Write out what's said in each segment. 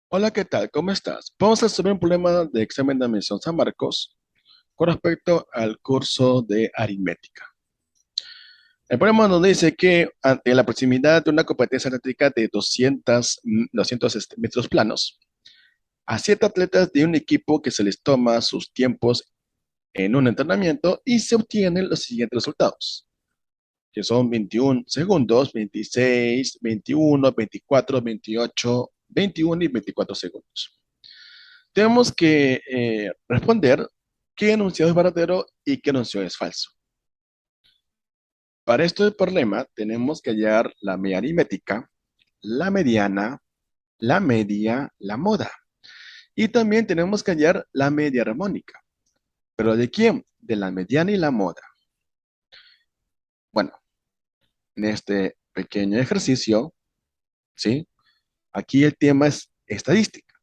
Hola, ¿qué tal? ¿Cómo estás? Vamos a resolver un problema de examen de admisión San Marcos con respecto al curso de aritmética. El problema nos dice que ante la proximidad de una competencia atlética de 200 metros planos, a 7 atletas de un equipo que se les toma sus tiempos en un entrenamiento y se obtienen los siguientes resultados, que son 21 segundos, 26, 21, 24, 28, 21 y 24 segundos. Tenemos que responder qué enunciado es verdadero y qué enunciado es falso. Para este problema tenemos que hallar la media aritmética, la mediana, la media, la moda. Y también tenemos que hallar la media armónica. ¿Pero de quién? De la mediana y la moda. Bueno, en este pequeño ejercicio, ¿sí? Aquí el tema es estadística.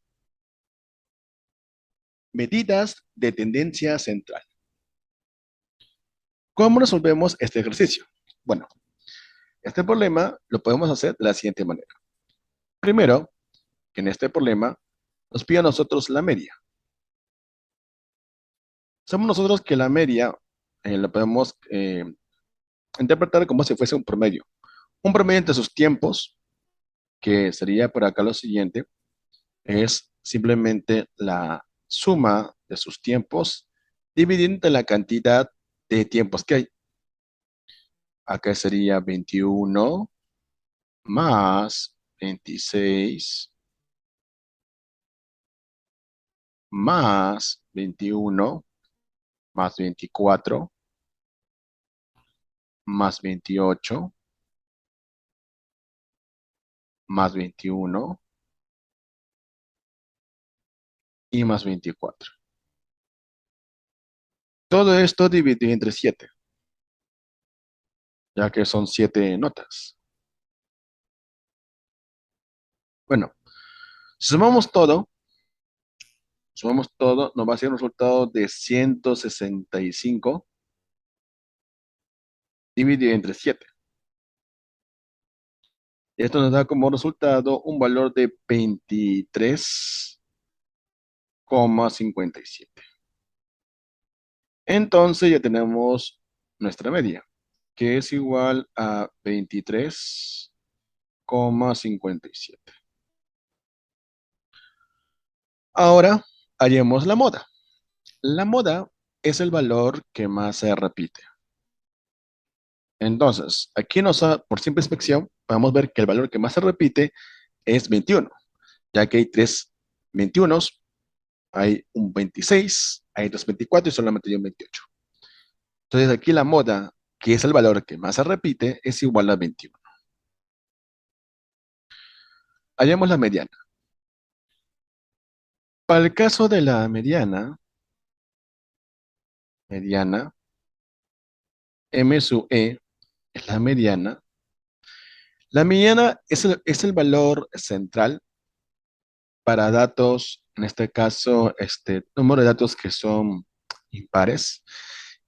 Medidas de tendencia central. ¿Cómo resolvemos este ejercicio? Bueno, este problema lo podemos hacer de la siguiente manera. Primero, que en este problema nos pide a nosotros la media. Sabemos nosotros que la media la podemos interpretar como si fuese un promedio. Un promedio entre sus tiempos, que sería por acá lo siguiente, es simplemente la suma de sus tiempos dividida entre la cantidad de tiempos que hay. Acá sería 21 más 26 más 21 más 24 más 28 más 21 y más 24. Todo esto dividido entre 7, ya que son 7 notas. Bueno, si sumamos todo, nos va a ser un resultado de 165 dividido entre 7. Esto nos da como resultado un valor de 23,57. Entonces ya tenemos nuestra media, que es igual a 23,57. Ahora haremos la moda. La moda es el valor que más se repite. Entonces, aquí por simple inspección, podemos ver que el valor que más se repite es 21, ya que hay 3 21, hay un 26, hay 2 24 y solamente hay un 28. Entonces, aquí la moda, que es el valor que más se repite, es igual a 21. Hallemos la mediana. Para el caso de la mediana, M sub E es la mediana. La mediana es el valor central para datos, en este caso, número de datos que son impares.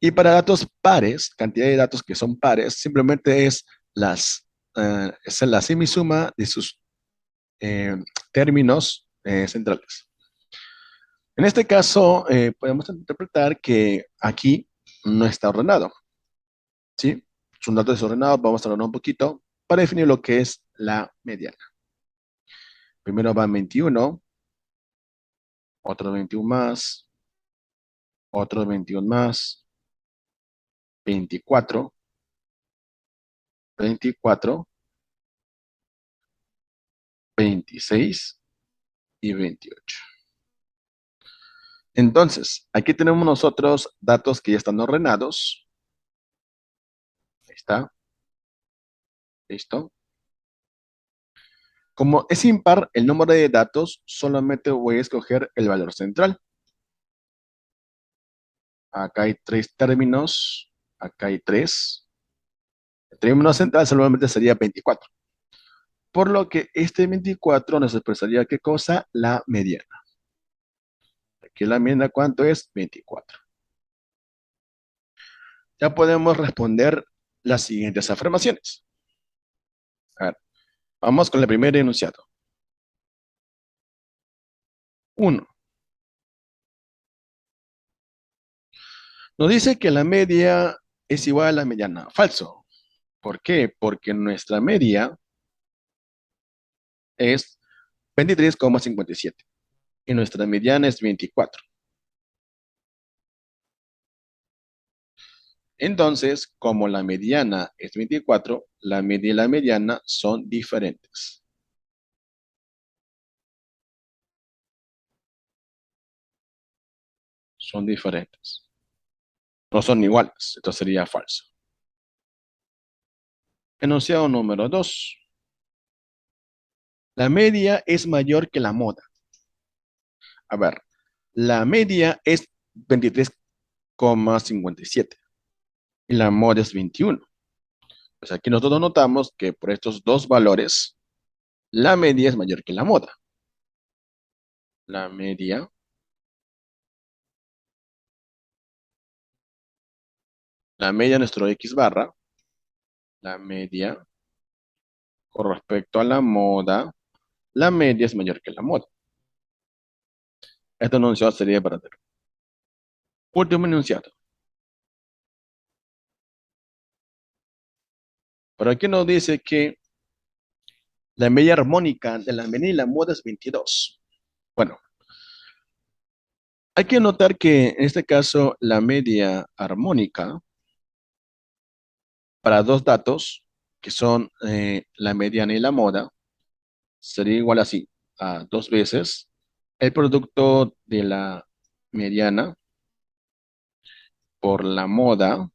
Y para datos pares, cantidad de datos que son pares, simplemente es la semisuma de sus eh, términos centrales. En este caso, podemos interpretar que aquí no está ordenado, ¿sí? Son datos desordenados, vamos a ordenar un poquito para definir lo que es la mediana. Primero va 21, otro 21 más, otro 21 más, 24, 24, 26 y 28. Entonces, aquí tenemos nosotros datos que ya están ordenados. Ahí está. Listo. Como es impar el número de datos, solamente voy a escoger el valor central. Acá hay 3 términos. Acá hay 3. El término central solamente sería 24. Por lo que este 24 nos expresaría ¿qué cosa? La mediana. Aquí la mediana, ¿cuánto es? 24. ya podemos responder las siguientes afirmaciones. A ver, vamos con el primer enunciado. 1. Nos dice que la media es igual a la mediana. Falso. ¿Por qué? Porque nuestra media es 23,57 y nuestra mediana es 24. Entonces, como la mediana es 24, la media y la mediana son diferentes. Son diferentes. No son iguales. Esto sería falso. Enunciado número 2. La media es mayor que la moda. A ver, la media es 23,57 y la moda es 21. Pues aquí nosotros notamos que por estos dos valores, la media es mayor que la moda. La media, la media de nuestro X barra, la media con respecto a la moda, la media es mayor que la moda. Este enunciado sería verdadero. Último enunciado. Por aquí nos dice que la media armónica de la media y la moda es 22. Bueno, hay que notar que en este caso la media armónica para dos datos, que son la mediana y la moda, sería igual así, a dos veces el producto de la mediana por la moda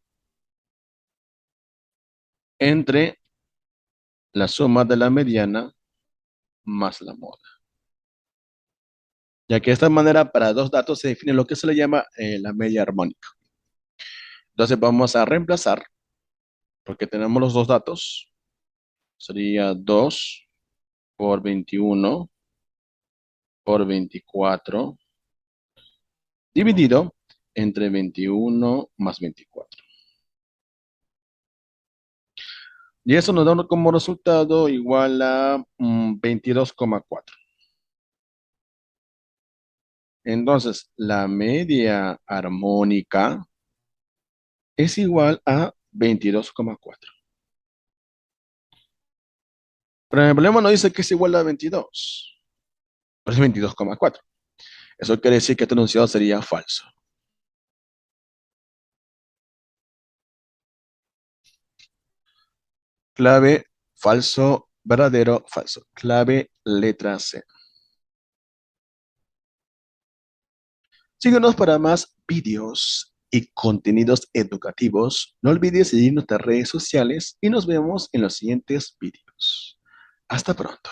entre la suma de la mediana más la moda. Ya que de esta manera para dos datos se define lo que se le llama la media armónica. Entonces vamos a reemplazar, porque tenemos los dos datos, sería 2 por 21 por 24 dividido entre 21 más 24. Y eso nos da como resultado igual a 22,4. Entonces, la media armónica es igual a 22,4. Pero en el problema no dice que es igual a 22. Pero es 22,4. Eso quiere decir que este enunciado sería falso. Clave, falso, verdadero, falso. Clave, letra C. Síguenos para más vídeos y contenidos educativos. No olvides seguir nuestras redes sociales y nos vemos en los siguientes vídeos. Hasta pronto.